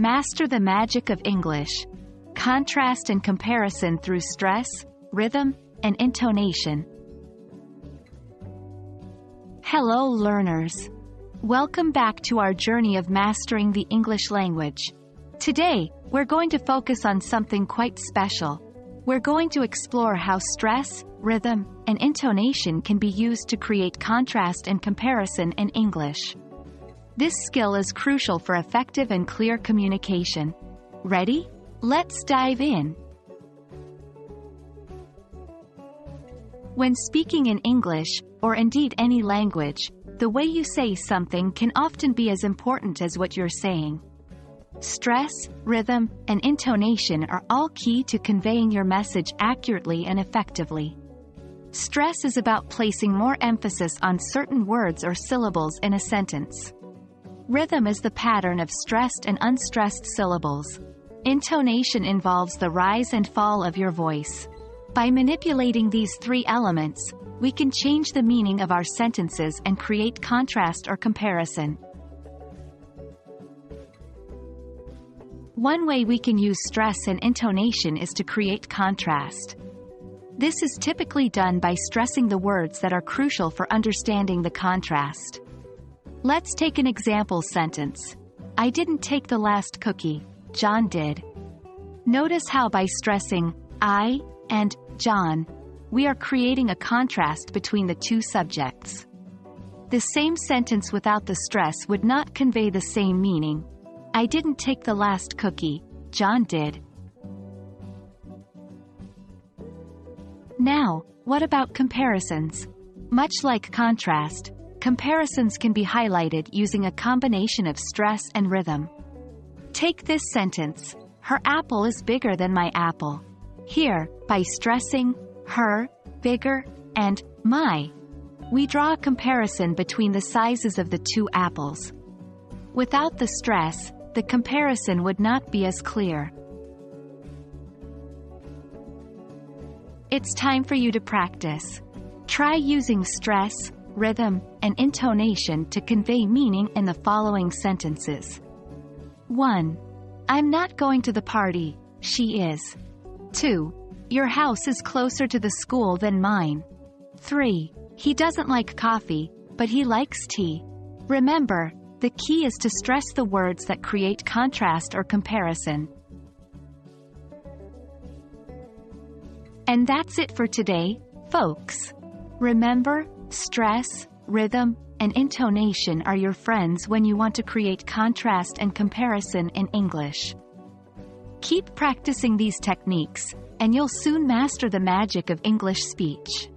Master the magic of English. Contrast and comparison through stress, rhythm, and intonation. Hello, learners. Welcome back to our journey of mastering the English language. Today, we're going to focus on something quite special. We're going to explore how stress, rhythm, and intonation can be used to create contrast and comparison in English. This skill is crucial for effective and clear communication. Ready? Let's dive in. When speaking in English, or indeed any language, the way you say something can often be as important as what you're saying. Stress, rhythm, and intonation are all key to conveying your message accurately and effectively. Stress is about placing more emphasis on certain words or syllables in a sentence. Rhythm is the pattern of stressed and unstressed syllables. Intonation involves the rise and fall of your voice. By manipulating these three elements, we can change the meaning of our sentences and create contrast or comparison. One way we can use stress and intonation is to create contrast. This is typically done by stressing the words that are crucial for understanding the contrast. Let's take an example sentence. I didn't take the last cookie, John did. Notice how by stressing I and John, we are creating a contrast between the two subjects. The same sentence without the stress would not convey the same meaning. I didn't take the last cookie, John did. Now, what about comparisons? Much like contrast, comparisons can be highlighted using a combination of stress and rhythm. Take this sentence, her apple is bigger than my apple. Here, by stressing her, bigger, and my, we draw a comparison between the sizes of the two apples. Without the stress, the comparison would not be as clear. It's time for you to practice. Try using stress, rhythm, and intonation to convey meaning in the following sentences. 1. I'm not going to the party, she is. 2. Your house is closer to the school than mine. 3. He doesn't like coffee, but he likes tea. Remember, the key is to stress the words that create contrast or comparison. And that's it for today, folks. Remember, stress, rhythm, and intonation are your friends when you want to create contrast and comparison in English. Keep practicing these techniques, and you'll soon master the magic of English speech.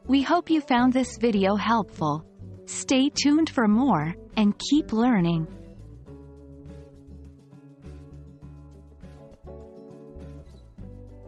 We hope you found this video helpful. Stay tuned for more, and keep learning.